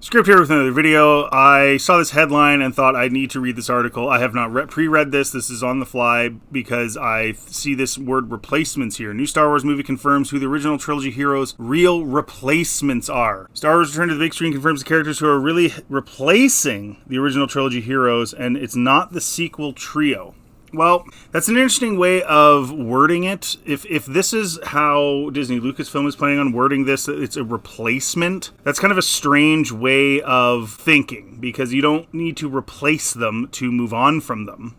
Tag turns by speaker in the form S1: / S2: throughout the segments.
S1: Script here with another video. I saw this headline and thought I need to read this article. I have not pre-read this. This is on the fly because I see this word replacements here. New Star Wars movie confirms who the original trilogy heroes' real replacements are. Star Wars Return to the Big Screen confirms the characters who are really replacing the original trilogy heroes, and it's not the sequel trio. Well, that's an interesting way of wording it. If this is how Disney Lucasfilm is planning on wording this, it's a replacement. That's kind of a strange way of thinking, because you don't need to replace them to move on from them.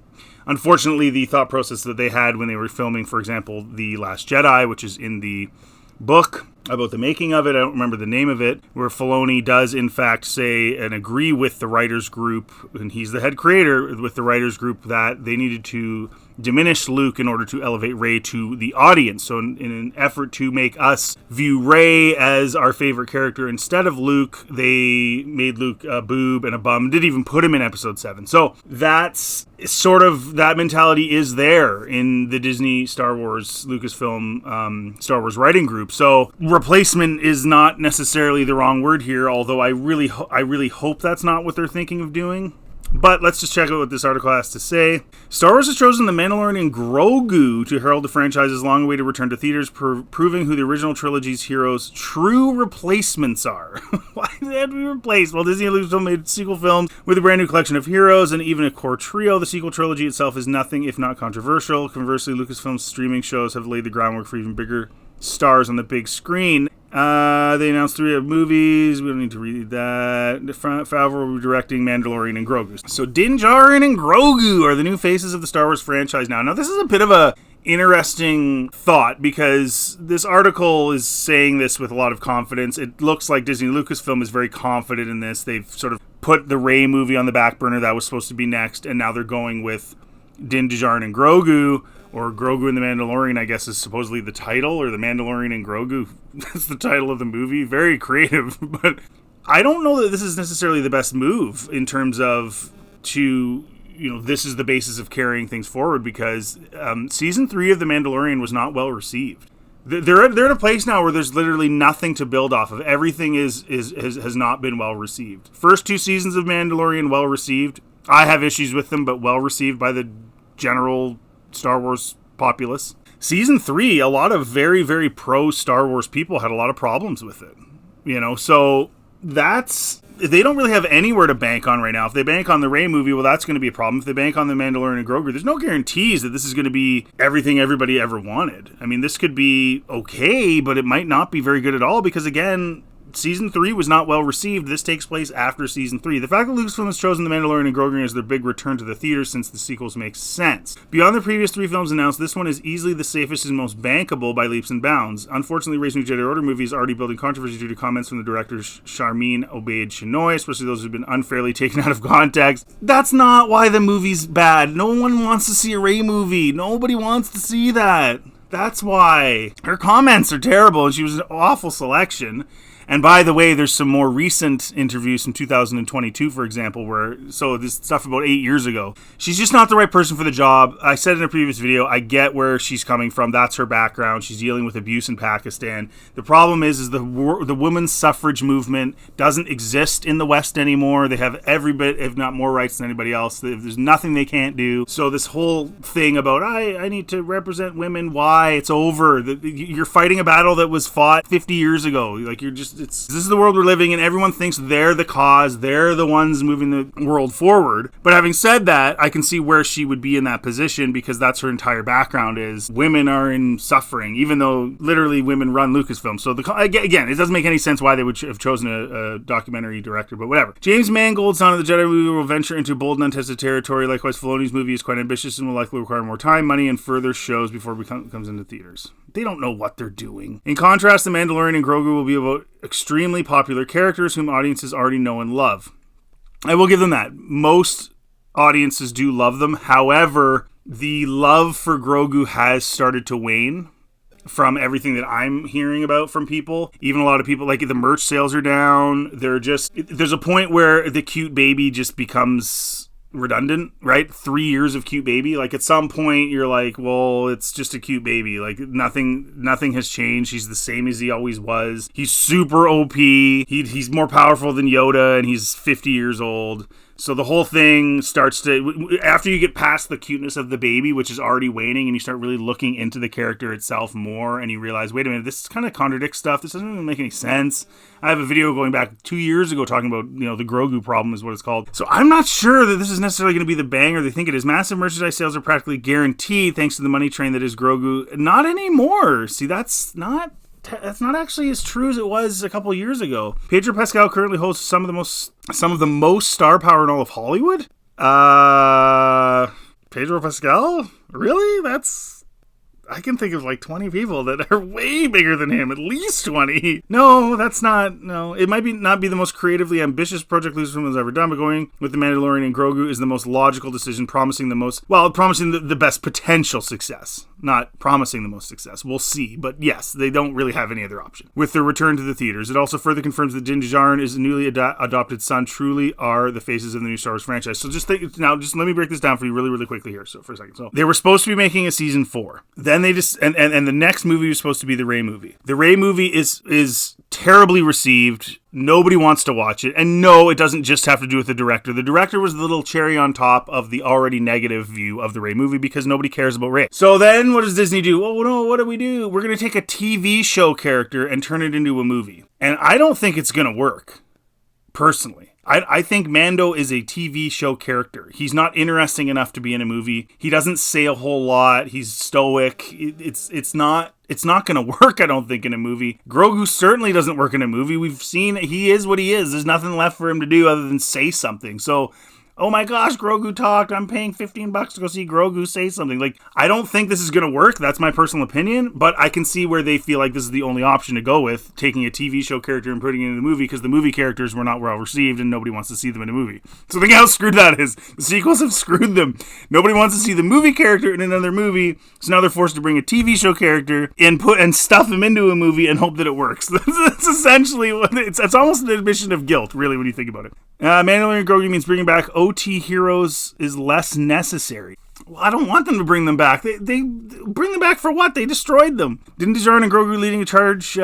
S1: Unfortunately, the thought process that they had when they were filming, for example, The Last Jedi, which is in the book about the making of it, I don't remember the name of it, where Filoni does in fact say and agree with the writers group, and he's the head creator, with the writers group, that they needed to diminish Luke in order to elevate Rey to the audience. So in an effort to make us view Rey as our favorite character instead of Luke, they made Luke a boob and a bum, didn't even put him in episode 7. So that's sort of, that mentality is there in the Disney Star Wars Lucasfilm Star Wars writing group. So replacement is not necessarily the wrong word here, although I really hope that's not what they're thinking of doing. But let's just check out what this article has to say. Star Wars has chosen the Mandalorian and Grogu to herald the franchise's long-awaited return to theaters, proving who the original trilogy's heroes' true replacements are. Why did they have to be replaced? Well, Disney and Lucasfilm made sequel films with a brand new collection of heroes and even a core trio. The sequel trilogy itself is nothing if not controversial. Conversely, Lucasfilm's streaming shows have laid the groundwork for even bigger stars on the big screen. They announced 3 movies. We don't need to read that. Favreau will be directing Mandalorian and Grogu. So Din Djarin and Grogu are the new faces of the Star Wars franchise now. Now, this is a bit of a interesting thought, because this article is saying this with a lot of confidence. It looks like Disney Lucasfilm is very confident in this. They've sort of put the Rey movie on the back burner. That was supposed to be next, and now they're going with Din Djarin and Grogu. Or Grogu and the Mandalorian, I guess, is supposedly the title, or the Mandalorian and Grogu. That's the title of the movie. Very creative, but I don't know that this is necessarily the best move in terms of this is the basis of carrying things forward, because season 3 of The Mandalorian was not well received. They're at a place now where there's literally nothing to build off of. Everything has not been well received. First 2 seasons of Mandalorian, well received. I have issues with them, but well received by the general Star Wars populace. Season 3, a lot of very, very pro Star Wars people had a lot of problems with it. So they don't really have anywhere to bank on right now. If they bank on the Rey movie, well, that's going to be a problem. If they bank on the Mandalorian and Grogu, there's no guarantees that this is going to be everything everybody ever wanted. I mean, this could be okay, but it might not be very good at all, because again, Season 3 was not well received. This takes place after Season 3. The fact that Lucasfilm has chosen The Mandalorian and Grogu as their big return to the theaters since the sequels makes sense. Beyond the previous 3 films announced, this one is easily the safest and most bankable by leaps and bounds. Unfortunately, Rey's New Jedi Order movie is already building controversy due to comments from the directors Sharmeen Obaid-Chinoy, especially those who've been unfairly taken out of context. That's not why the movie's bad. No one wants to see a Rey movie. Nobody wants to see that. That's why. Her comments are terrible, and she was an awful selection. And by the way, there's some more recent interviews from 2022, for example, so this stuff about 8 years ago. She's just not the right person for the job. I said in a previous video, I get where she's coming from. That's her background. She's dealing with abuse in Pakistan. The problem is the women's suffrage movement doesn't exist in the West anymore. They have every bit, if not more, rights than anybody else. There's nothing they can't do. So this whole thing about, I need to represent women, why? It's over. You're fighting a battle that was fought 50 years ago. Like, this is the world we're living in. Everyone thinks they're the cause. They're the ones moving the world forward. But having said that, I can see where she would be in that position, because that's her entire background, is women are in suffering, even though literally women run Lucasfilm. So again, it doesn't make any sense why they would have chosen a documentary director, but whatever. James Mangold's Son of the Jedi movie will venture into bold and untested territory. Likewise, Filoni's movie is quite ambitious and will likely require more time, money, and further shows before it comes into theaters. They don't know what they're doing. In contrast, The Mandalorian and Grogu will be about extremely popular characters whom audiences already know and love. I will give them that. Most audiences do love them. However, the love for Grogu has started to wane from everything that I'm hearing about from people. Even a lot of people, like, the merch sales are down. There's a point where the cute baby just becomes redundant, right? 3 years of cute baby. Like at some point you're like, well, it's just a cute baby. Like nothing has changed. He's the same as he always was. He's super OP. He's more powerful than Yoda, and he's 50 years old. So the whole thing starts to, after you get past the cuteness of the baby, which is already waning, and you start really looking into the character itself more, and you realize, wait a minute, this kind of contradicts stuff. This doesn't really make any sense. I have a video going back 2 years ago talking about, the Grogu problem is what it's called. So I'm not sure that this is necessarily going to be the banger they think it is. Massive merchandise sales are practically guaranteed thanks to the money train that is Grogu. Not anymore. See, that's not actually as true as it was a couple years ago. Pedro Pascal currently holds some of the most star power in all of Hollywood. Pedro Pascal? Really? I can think of like 20 people that are way bigger than him, at least 20. No, it might not be the most creatively ambitious project Lucasfilm has ever done, but going with The Mandalorian and Grogu is the most logical decision, promising the best potential success. Not promising the most success. We'll see. But yes, they don't really have any other option. With the return to the theaters, it also further confirms that Din Djarin and his newly adopted son truly are the faces of the new Star Wars franchise. So just let me break this down for you really, really quickly here. So for a second. So they were supposed to be making a season 4. Then they just, and the next movie was supposed to be the Rey movie. The Rey movie is terribly received. Nobody wants to watch it. And no, it doesn't just have to do with the director. The director was the little cherry on top of the already negative view of the Rey movie because nobody cares about Rey. So then what does Disney do? Oh no, what do we do? We're going to take a TV show character and turn it into a movie. And I don't think it's going to work, personally. I think Mando is a TV show character. He's not interesting enough to be in a movie. He doesn't say a whole lot. He's stoic. It's not going to work, I don't think, in a movie. Grogu certainly doesn't work in a movie. We've seen he is what he is. There's nothing left for him to do other than say something. So, oh my gosh, Grogu talked. I'm paying $15 to go see Grogu say something. Like, I don't think this is going to work. That's my personal opinion. But I can see where they feel like this is the only option to go with, taking a TV show character and putting it in the movie, because the movie characters were not well received and nobody wants to see them in a movie. So think how screwed that is. The sequels have screwed them. Nobody wants to see the movie character in another movie, so now they're forced to bring a TV show character and stuff him into a movie and hope that it works. That's essentially what it's almost an admission of guilt, really, when you think about it. Mandalorian Grogu means bringing back OT heroes is less necessary. Well, I don't want them to bring them back. They bring them back for what? They destroyed them. Din Djarin and Grogu leading a charge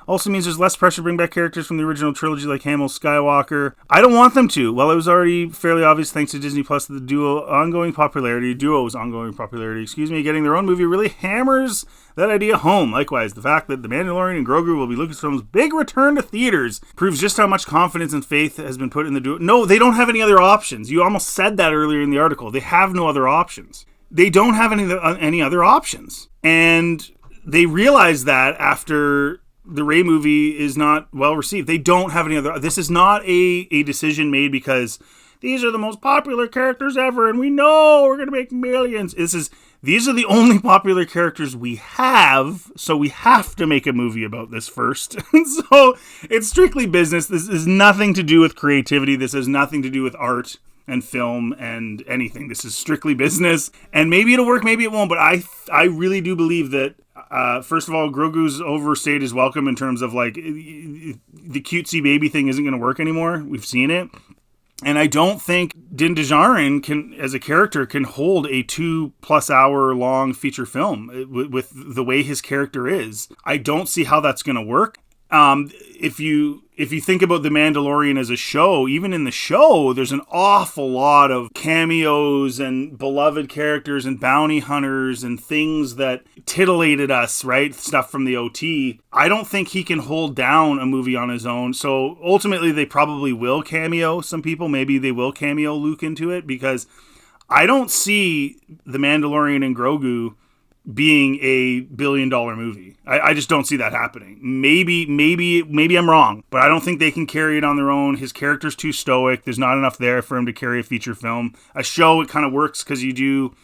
S1: also means there's less pressure to bring back characters from the original trilogy like Hamill, Skywalker. I don't want them to. Well, it was already fairly obvious thanks to Disney Plus that the duo's ongoing popularity, getting their own movie really hammers that idea home. Likewise, the fact that The Mandalorian and Grogu will be Lucasfilm's big return to theaters proves just how much confidence and faith has been put in the duo. No, they don't have any other options. You almost said that earlier in the article. They have no other options. They don't have any other options. And they realize that after the Rey movie is not well received. They don't have any other. This is not a decision made because these are the most popular characters ever and we know we're going to make millions. These are the only popular characters we have, so we have to make a movie about this first. So it's strictly business. This is nothing to do with creativity. This has nothing to do with art and film and anything. This is strictly business. And maybe it'll work, maybe it won't, but I really do believe that first of all, Grogu's overstayed his welcome in terms of like the cutesy baby thing isn't going to work anymore. We've seen it. And I don't think Din Djarin as a character, can hold a 2+ hour long feature film with the way his character is. I don't see how that's going to work. If you think about The Mandalorian as a show, even in the show, there's an awful lot of cameos and beloved characters and bounty hunters and things that titillated us, right? Stuff from the OT. I don't think he can hold down a movie on his own. So ultimately, they probably will cameo some people. Maybe they will cameo Luke into it, because I don't see The Mandalorian and Grogu being a $1 billion movie. I just don't see that happening. Maybe I'm wrong, but I don't think they can carry it on their own. His character's too stoic. There's not enough there for him to carry a feature film. A show, it kind of works because you do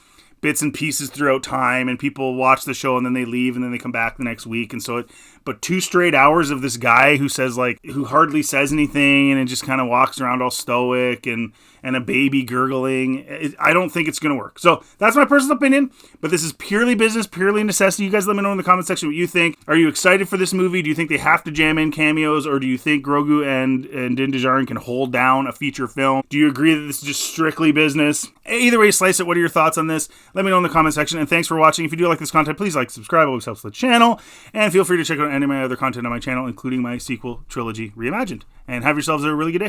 S1: bits and pieces throughout time, and people watch the show and then they leave and then they come back the next week. And so but 2 straight hours of this guy who hardly says anything and it just kind of walks around all stoic and a baby gurgling. I don't think it's going to work. So that's my personal opinion, but this is purely business, purely necessity. You guys let me know in the comment section what you think. Are you excited for this movie? Do you think they have to jam in cameos, or do you think Grogu and Din Djarin can hold down a feature film? Do you agree that this is just strictly business? Either way you slice it, what are your thoughts on this? Let me know in the comment section, and thanks for watching. If you do like this content, please like, subscribe, always helps the channel, and feel free to check out any of my other content on my channel, including my sequel trilogy reimagined. And have yourselves a really good day.